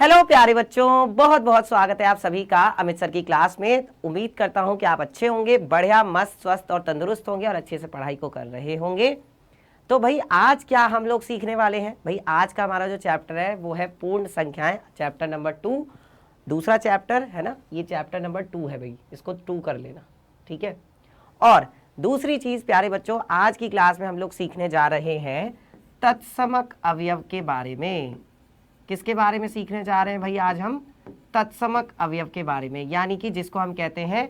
Hello प्यारे बच्चों, बहुत बहुत स्वागत है आप सभी का अमित सर की क्लास में। उम्मीद करता हूं कि आप अच्छे होंगे, बढ़िया मस्त स्वस्थ और तंदुरुस्त होंगे और अच्छे से पढ़ाई को कर रहे होंगे। तो भाई आज क्या हम लोग सीखने वाले हैं? भाई आज का हमारा जो चैप्टर है वो है पूर्ण संख्याएं, चैप्टर नंबर 2। दूसरा चैप्टर है ना, ये चैप्टर नंबर 2 है भाई, इसको 2 कर लेना, ठीक है। और दूसरी चीज प्यारे बच्चों, आज की क्लास में हम लोग सीखने जा रहे हैं तत्समक अवयव के बारे में। किसके बारे में सीखने जा रहे हैं भाई? आज हम तत्समक अवयव के बारे में, यानी कि जिसको हम कहते हैं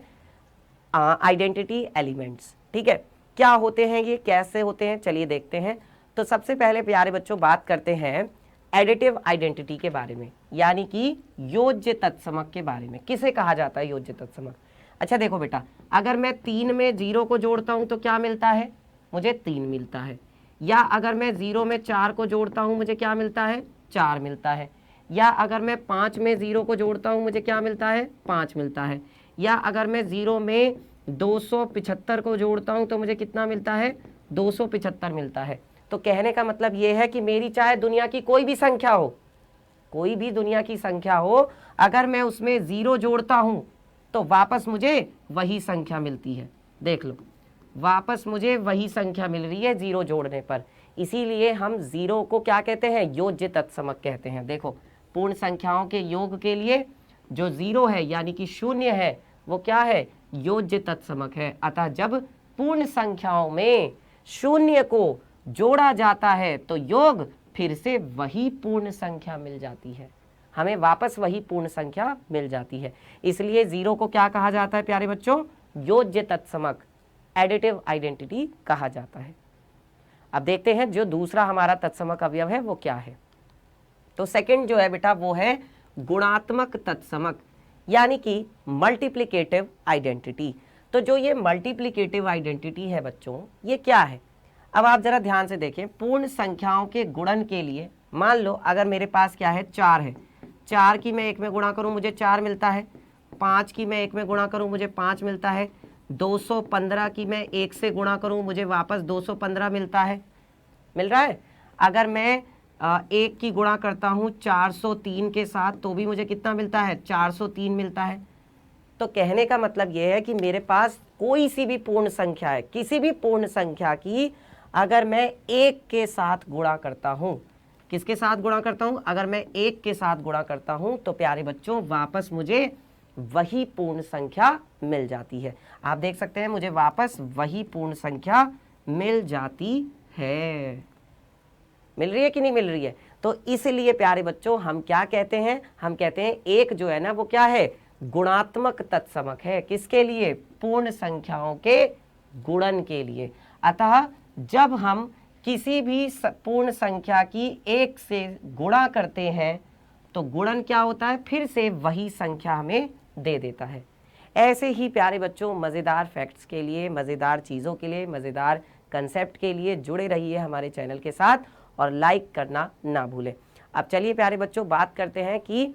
आइडेंटिटी एलिमेंट्स। ठीक है, क्या होते हैं ये, कैसे होते हैं, चलिए देखते हैं। तो सबसे पहले प्यारे बच्चों बात करते हैं एडिटिव आइडेंटिटी के बारे में, यानी कि योज्य तत्समक के बारे में। किसे कहा जाता है योज्य तत्समक? अच्छा देखो बेटा, अगर मैं 3 में 0 को जोड़ता हूं तो क्या मिलता है? मुझे 3 मिलता है। या अगर मैं 0 में 4 को जोड़ता हूं मुझे क्या मिलता है? 4 मिलता है। या अगर मैं 5 में 0 को जोड़ता हूं मुझे क्या मिलता है? 5 मिलता है। या अगर मैं 0 में 275 को जोड़ता हूं तो मुझे कितना मिलता है? 275 मिलता है। तो कहने का मतलब ये है कि मेरी चाहे दुनिया की कोई भी संख्या हो, कोई भी दुनिया की संख्या हो, अगर मैं उसमें 0 जोड़ता हूं तो वापस मुझे वही संख्या मिलती है। देख लो, वापस मुझे वही संख्या मिल रही है 0 जोड़ने पर। इसीलिए हम 0 को क्या कहते हैं? योज्य तत्समक कहते हैं। देखो, पूर्ण संख्याओं के योग के लिए जो 0 है यानी कि 0 है वो क्या है? योज्य तत्समक है। अतः जब पूर्ण संख्याओं में 0 को जोड़ा जाता है तो योग फिर से वही पूर्ण संख्या मिल जाती है, हमें वापस वही पूर्ण संख्या मिल जाती है। इसलिए 0 को क्या कहा जाता है प्यारे बच्चों? योज्य तत्समक, एडिटिव आइडेंटिटी कहा जाता है। अब देखते हैं जो दूसरा हमारा तत्समक अवयव है वो क्या है। तो सेकंड जो है बेटा वो है गुणात्मक तत्समक, यानी कि मल्टीप्लिकेटिव आइडेंटिटी। तो जो ये मल्टीप्लिकेटिव आइडेंटिटी है बच्चों, ये क्या है? अब आप जरा ध्यान से देखें। पूर्ण संख्याओं के गुणन के लिए मान लो अगर मेरे पास क्या है? 4 है। 4 की मैं 1 में गुणा करूं मुझे 4 मिलता है। 5 की मैं 1 में गुणा करूं मुझे 5 मिलता है। 215 की मैं 1 से गुणा करूं मुझे वापस 215 मिलता है, मिल रहा है। अगर मैं 1 की गुणा करता हूं 403 के साथ तो भी मुझे कितना मिलता है? 403 मिलता है। तो कहने का मतलब यह है कि मेरे पास कोई सी भी पूर्ण संख्या है, किसी भी पूर्ण संख्या की अगर मैं 1 के साथ गुणा करता हूं, किसके साथ गुणा करता हूं? अगर मैं 1 के साथ गुणा करता हूं तो प्यारे बच्चों वापस मुझे वही पूर्ण संख्या मिल जाती है। आप देख सकते हैं मुझे वापस वही पूर्ण संख्या मिल जाती है। मिल रही है कि नहीं मिल रही है? तो इसलिए प्यारे बच्चों हम क्या कहते हैं? हम कहते हैं एक जो है ना वो क्या है? गुणात्मक तत्समक है। किसके लिए? पूर्ण संख्याओं के गुणन के लिए। अतः जब हम किसी भी पूर्ण संख्या की 1 से गुणा करते हैं तो गुणन क्या होता है? फिर से वही संख्या हमें दे देता है। ऐसे ही प्यारे बच्चों मज़ेदार फैक्ट्स के लिए, मज़ेदार चीज़ों के लिए, मज़ेदार कंसेप्ट के लिए जुड़े रहिए हमारे चैनल के साथ और लाइक करना ना भूलें। अब चलिए प्यारे बच्चों बात करते हैं कि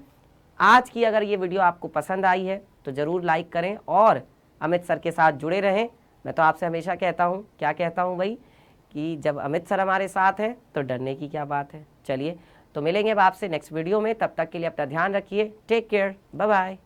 आज की अगर ये वीडियो आपको पसंद आई है तो ज़रूर लाइक करें और अमित सर के साथ जुड़े रहें। मैं तो आपसे हमेशा कहता हूँ, क्या कहता हूँ भाई, कि जब अमित सर हमारे साथ हैं तो डरने की क्या बात है। चलिए तो मिलेंगे अब आपसे नेक्स्ट वीडियो में, तब तक के लिए अपना ध्यान रखिए। Take care, bye bye.